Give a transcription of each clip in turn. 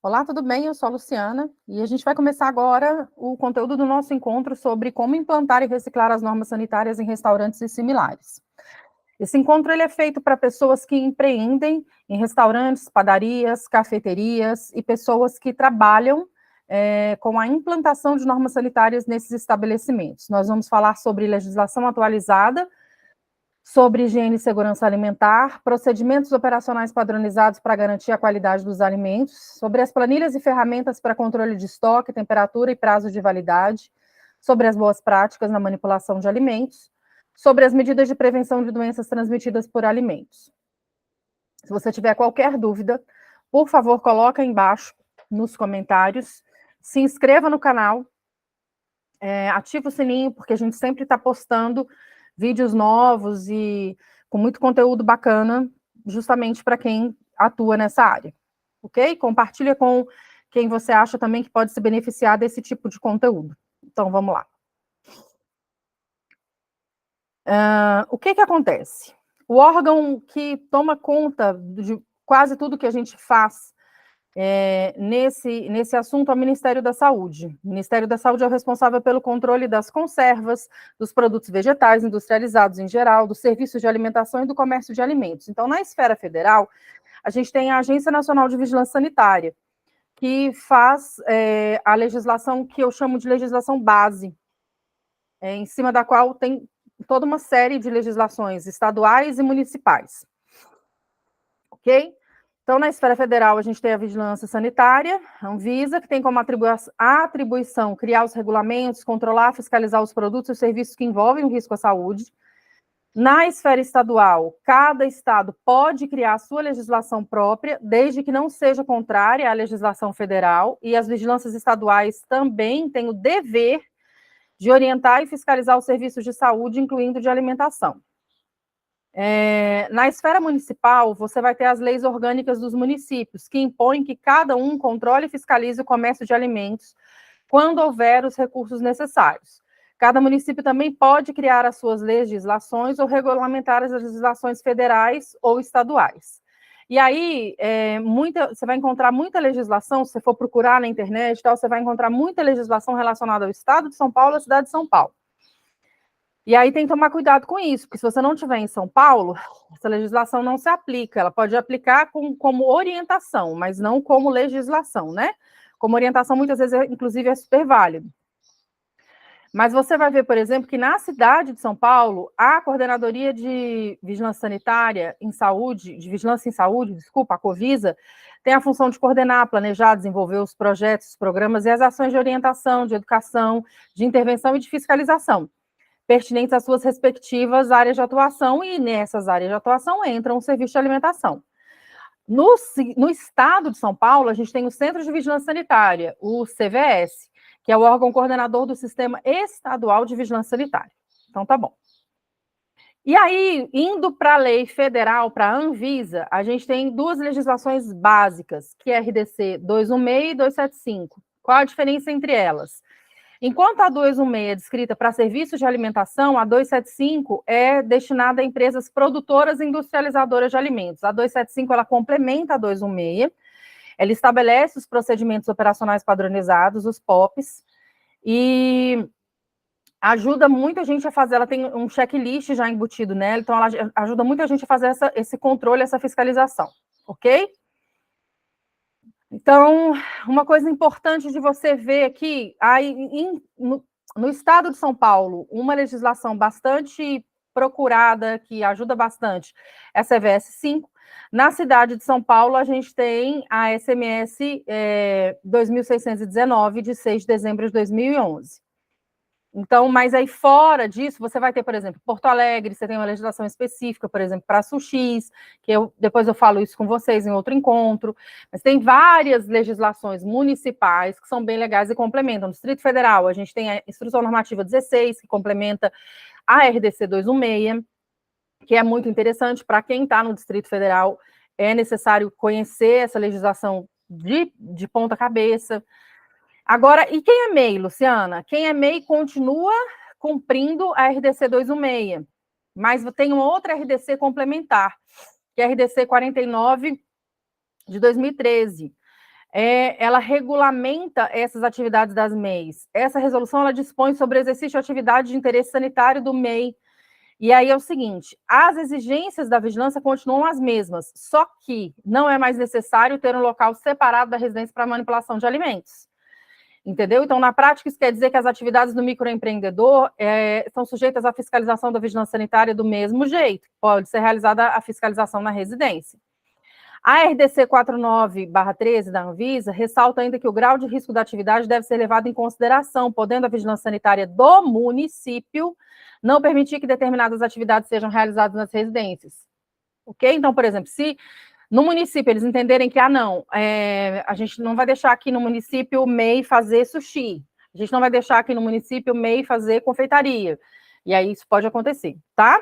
Olá, tudo bem? Eu sou a Luciana e a gente vai começar agora o conteúdo do nosso encontro sobre como implantar e reciclar as normas sanitárias em restaurantes e similares. Esse encontro ele é feito para pessoas que empreendem em restaurantes, padarias, cafeterias e pessoas que trabalham com a implantação de normas sanitárias nesses estabelecimentos. Nós vamos falar sobre legislação atualizada, sobre higiene e segurança alimentar, procedimentos operacionais padronizados para garantir a qualidade dos alimentos, sobre as planilhas e ferramentas para controle de estoque, temperatura e prazo de validade, sobre as boas práticas na manipulação de alimentos, sobre as medidas de prevenção de doenças transmitidas por alimentos. Se você tiver qualquer dúvida, por favor, coloque aí embaixo nos comentários, se inscreva no canal, ativa o sininho, porque a gente sempre está postando vídeos novos e com muito conteúdo bacana, justamente para quem atua nessa área, ok? Compartilha com quem você acha também que pode se beneficiar desse tipo de conteúdo. Então, vamos lá. O que acontece? O órgão que toma conta de quase tudo que a gente faz nesse assunto é o Ministério da Saúde. O Ministério da Saúde é o responsável pelo controle das conservas, dos produtos vegetais industrializados em geral, dos serviços de alimentação e do comércio de alimentos. Então, na esfera federal, a gente tem a Agência Nacional de Vigilância Sanitária, que faz a legislação que eu chamo de legislação base, em cima da qual tem toda uma série de legislações estaduais e municipais. Ok? Então, na esfera federal, a gente tem a Vigilância Sanitária, a Anvisa, que tem como atribuição criar os regulamentos, controlar, fiscalizar os produtos e os serviços que envolvem o risco à saúde. Na esfera estadual, cada estado pode criar a sua legislação própria, desde que não seja contrária à legislação federal, e as vigilâncias estaduais também têm o dever de orientar e fiscalizar os serviços de saúde, incluindo de alimentação. Na esfera municipal, você vai ter as leis orgânicas dos municípios, que impõem que cada um controle e fiscalize o comércio de alimentos quando houver os recursos necessários. Cada município também pode criar as suas legislações ou regulamentar as legislações federais ou estaduais. E aí, você vai encontrar muita legislação, se você for procurar na internet, você vai encontrar muita legislação relacionada ao Estado de São Paulo e à cidade de São Paulo. E aí tem que tomar cuidado com isso, porque se você não estiver em São Paulo, essa legislação não se aplica, ela pode aplicar como orientação, mas não como legislação, né? Como orientação, muitas vezes, inclusive, é super válido. Mas você vai ver, por exemplo, que na cidade de São Paulo, a Coordenadoria de Vigilância Sanitária em Saúde, de Vigilância em Saúde, desculpa, a Covisa, tem a função de coordenar, planejar, desenvolver os projetos, os programas e as ações de orientação, de educação, de intervenção e de fiscalização, pertinentes às suas respectivas áreas de atuação, e nessas áreas de atuação entram o serviço de alimentação. No estado de São Paulo, a gente tem o Centro de Vigilância Sanitária, o CVS, que é o órgão coordenador do Sistema Estadual de Vigilância Sanitária. Então, tá bom. E aí, indo para a lei federal, para a Anvisa, a gente tem duas legislações básicas, que é a RDC 216 e 275. Qual a diferença entre elas? Enquanto a 216 é descrita para serviços de alimentação, a 275 é destinada a empresas produtoras e industrializadoras de alimentos. A 275 ela complementa a 216, ela estabelece os procedimentos operacionais padronizados, os POPs, e ajuda muita gente a fazer, ela tem um checklist já embutido nela, então ela ajuda muita gente a fazer esse controle, essa fiscalização, ok? Então, uma coisa importante de você ver aqui, no estado de São Paulo, uma legislação bastante procurada, que ajuda bastante, é a CVS 5. Na cidade de São Paulo, a gente tem a SMS 2619, de 6 de dezembro de 2011. Então, mas aí fora disso, você vai ter, por exemplo, Porto Alegre, você tem uma legislação específica, por exemplo, para sushis, que depois eu falo isso com vocês em outro encontro, mas tem várias legislações municipais que são bem legais e complementam. No Distrito Federal, a gente tem a Instrução Normativa 16, que complementa a RDC 216, que é muito interessante para quem está no Distrito Federal, é necessário conhecer essa legislação de ponta cabeça. Agora, e quem é MEI, Luciana? Quem é MEI continua cumprindo a RDC 216, mas tem uma outra RDC complementar, que é a RDC 49 de 2013. ela regulamenta essas atividades das MEIs. Essa resolução ela dispõe sobre o exercício de atividade de interesse sanitário do MEI. E aí é o seguinte, as exigências da vigilância continuam as mesmas, só que não é mais necessário ter um local separado da residência para manipulação de alimentos. Entendeu? Então, na prática, isso quer dizer que as atividades do microempreendedor são sujeitas à fiscalização da vigilância sanitária do mesmo jeito. Pode ser realizada a fiscalização na residência. A RDC 49/13 da Anvisa ressalta ainda que o grau de risco da atividade deve ser levado em consideração, podendo a vigilância sanitária do município não permitir que determinadas atividades sejam realizadas nas residências. Ok? Então, por exemplo, se no município eles entenderem que, não, a gente não vai deixar aqui no município o MEI fazer sushi, a gente não vai deixar aqui no município o MEI fazer confeitaria, e aí isso pode acontecer, tá?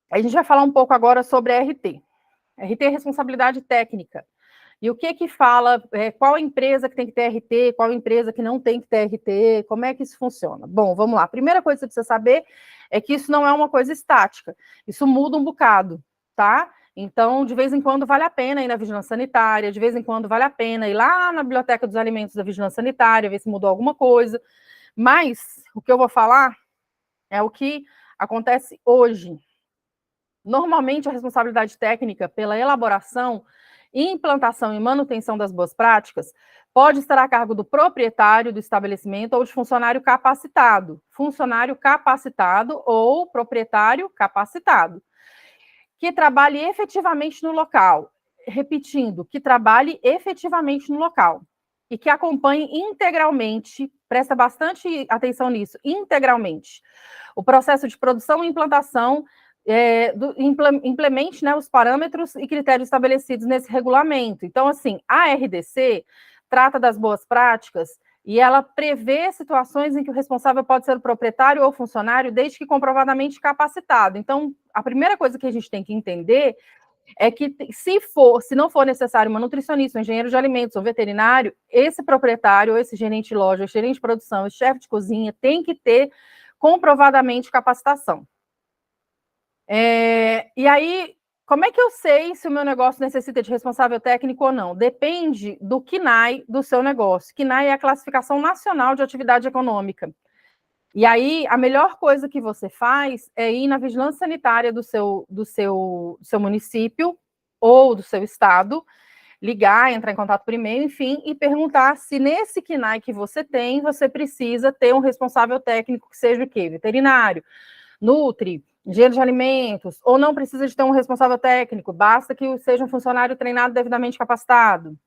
A gente vai falar um pouco agora sobre a RT. RT é responsabilidade técnica. E o que fala, qual empresa que tem que ter RT, qual empresa que não tem que ter RT, como é que isso funciona? Bom, vamos lá. A primeira coisa que você precisa saber é que isso não é uma coisa estática. Isso muda um bocado, tá? Então, de vez em quando vale a pena ir na vigilância sanitária, de vez em quando vale a pena ir lá na biblioteca dos alimentos da vigilância sanitária, ver se mudou alguma coisa. Mas o que eu vou falar é o que acontece hoje. Normalmente, a responsabilidade técnica pela elaboração, implantação e manutenção das boas práticas pode estar a cargo do proprietário do estabelecimento ou de funcionário capacitado ou proprietário capacitado, que trabalhe efetivamente no local. Repetindo, que trabalhe efetivamente no local e que acompanhe integralmente, presta bastante atenção nisso, integralmente, o processo de produção e implantação, implemente, né, os parâmetros e critérios estabelecidos nesse regulamento. Então, assim, a RDC trata das boas práticas e ela prevê situações em que o responsável pode ser o proprietário ou funcionário, desde que comprovadamente capacitado. Então, a primeira coisa que a gente tem que entender é que, se não for necessário uma nutricionista, um engenheiro de alimentos ou veterinário, esse proprietário, ou esse gerente de loja, esse gerente de produção, esse chefe de cozinha, tem que ter comprovadamente capacitação. E aí, como é que eu sei se o meu negócio necessita de responsável técnico ou não? Depende do CNAE do seu negócio. CNAE é a Classificação Nacional de Atividade Econômica. E aí, a melhor coisa que você faz é ir na vigilância sanitária do seu município ou do seu estado, ligar, entrar em contato por e-mail, enfim, e perguntar se nesse CNAE que você tem, você precisa ter um responsável técnico que seja o quê? Veterinário, Nutri, engenheiro de alimentos, ou não precisa de ter um responsável técnico, basta que seja um funcionário treinado devidamente capacitado.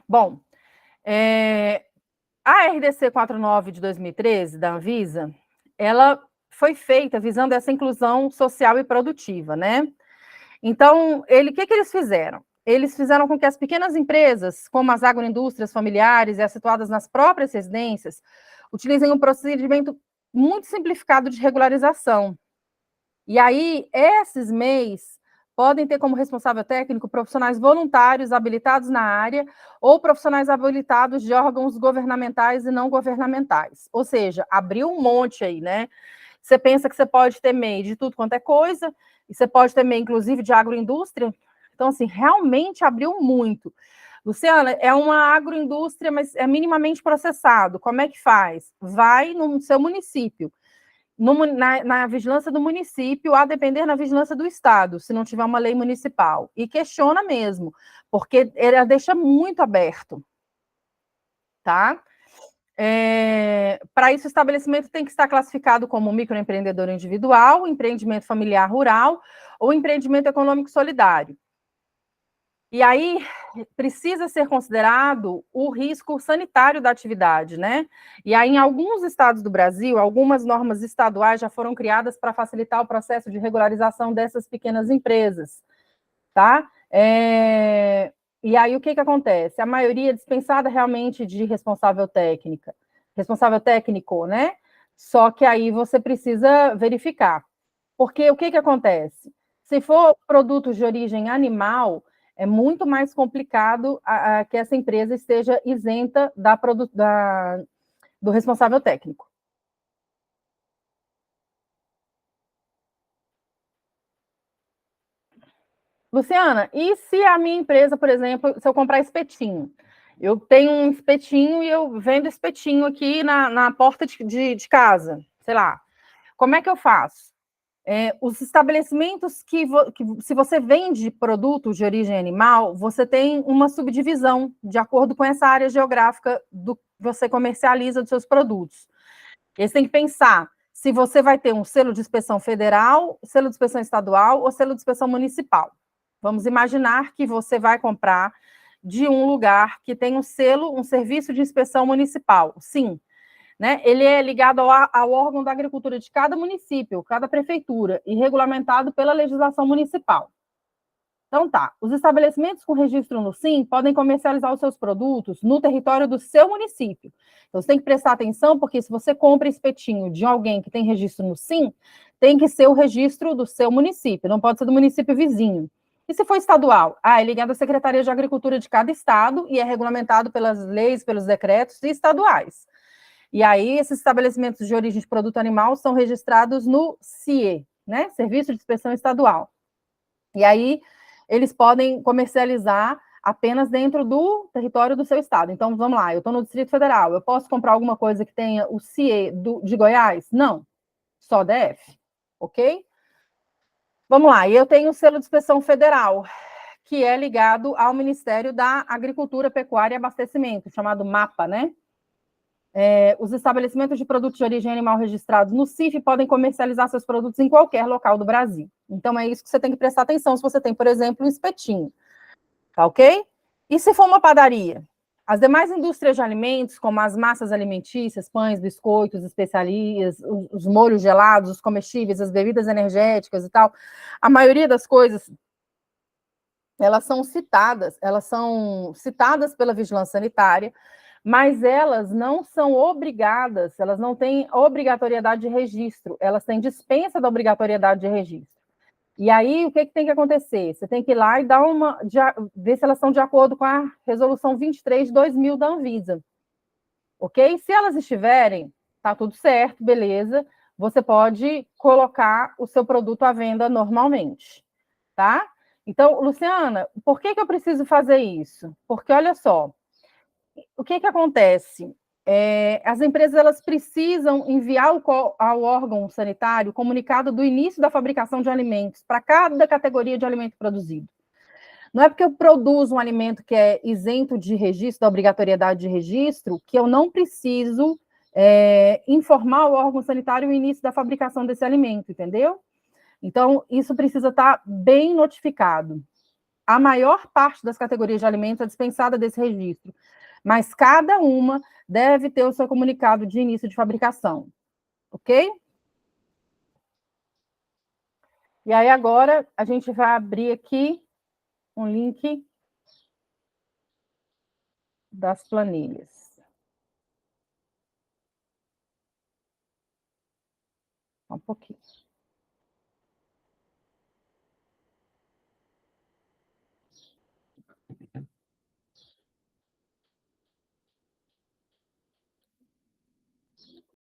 Bom, a RDC 49 de 2013, da Anvisa, ela foi feita visando essa inclusão social e produtiva, né? Então, o que eles fizeram? Eles fizeram com que as pequenas empresas, como as agroindústrias familiares e as situadas nas próprias residências, utilizem um procedimento muito simplificado de regularização. E aí, esses MEIs podem ter como responsável técnico profissionais voluntários habilitados na área ou profissionais habilitados de órgãos governamentais e não governamentais. Ou seja, abriu um monte aí, né? Você pensa que você pode ter MEI de tudo quanto é coisa, e você pode ter MEI, inclusive, de agroindústria. Então, assim, realmente abriu muito. Luciana, é uma agroindústria, mas é minimamente processado. Como é que faz? Vai no seu município. Na vigilância do município, a depender na vigilância do estado, se não tiver uma lei municipal. E questiona mesmo, porque ela deixa muito aberto, tá? Para isso, o estabelecimento tem que estar classificado como microempreendedor individual, empreendimento familiar rural ou empreendimento econômico solidário. E aí, precisa ser considerado o risco sanitário da atividade, né? E aí, em alguns estados do Brasil, algumas normas estaduais já foram criadas para facilitar o processo de regularização dessas pequenas empresas, tá? E aí, o que acontece? A maioria é dispensada realmente de responsável técnico, né? Só que aí você precisa verificar. Porque o que acontece? Se for produtos de origem animal, é muito mais complicado que essa empresa esteja isenta do responsável técnico. Luciana, e se a minha empresa, por exemplo, se eu comprar espetinho? Eu tenho um espetinho e eu vendo espetinho aqui na porta de casa, sei lá. Como é que eu faço? Os estabelecimentos que, se você vende produtos de origem animal, você tem uma subdivisão de acordo com essa área geográfica do que você comercializa dos seus produtos. E aí você tem que pensar se você vai ter um selo de inspeção federal, selo de inspeção estadual ou selo de inspeção municipal. Vamos imaginar que você vai comprar de um lugar que tem um selo, um serviço de inspeção municipal. Sim, né? Ele é ligado ao órgão da agricultura de cada município, cada prefeitura, e regulamentado pela legislação municipal. Então tá, os estabelecimentos com registro no SIM podem comercializar os seus produtos no território do seu município. Então você tem que prestar atenção, porque se você compra espetinho de alguém que tem registro no SIM, tem que ser o registro do seu município, não pode ser do município vizinho. E se for estadual? É ligado à Secretaria de Agricultura de cada estado e é regulamentado pelas leis, pelos decretos estaduais. E aí, esses estabelecimentos de origem de produto animal são registrados no CIE, né? Serviço de Inspeção Estadual. E aí, eles podem comercializar apenas dentro do território do seu estado. Então, vamos lá, eu estou no Distrito Federal, eu posso comprar alguma coisa que tenha o CIE de Goiás? Não, só DF, ok? Vamos lá, e eu tenho o selo de inspeção federal, que é ligado ao Ministério da Agricultura, Pecuária e Abastecimento, chamado MAPA, né? Os estabelecimentos de produtos de origem animal registrados no CIF podem comercializar seus produtos em qualquer local do Brasil. Então, é isso que você tem que prestar atenção se você tem, por exemplo, um espetinho. Tá ok? E se for uma padaria? As demais indústrias de alimentos, como as massas alimentícias, pães, biscoitos, especiarias, os molhos gelados, os comestíveis, as bebidas energéticas e tal, a maioria das coisas, elas são citadas pela vigilância sanitária, mas elas não são obrigadas, elas não têm obrigatoriedade de registro, elas têm dispensa da obrigatoriedade de registro. E aí, o que tem que acontecer? Você tem que ir lá e ver se elas estão de acordo com a resolução 23 de 2000 da Anvisa. Ok? Se elas estiverem, tá tudo certo, beleza, você pode colocar o seu produto à venda normalmente, tá? Então, Luciana, por que eu preciso fazer isso? Porque, olha só, o que acontece? As empresas elas precisam enviar ao órgão sanitário comunicado do início da fabricação de alimentos para cada categoria de alimento produzido. Não é porque eu produzo um alimento que é isento de registro, da obrigatoriedade de registro, que eu não preciso informar o órgão sanitário o início da fabricação desse alimento, entendeu? Então, isso precisa estar bem notificado. A maior parte das categorias de alimentos é dispensada desse registro, mas cada uma deve ter o seu comunicado de início de fabricação, ok? E aí agora a gente vai abrir aqui um link das planilhas. Um pouquinho.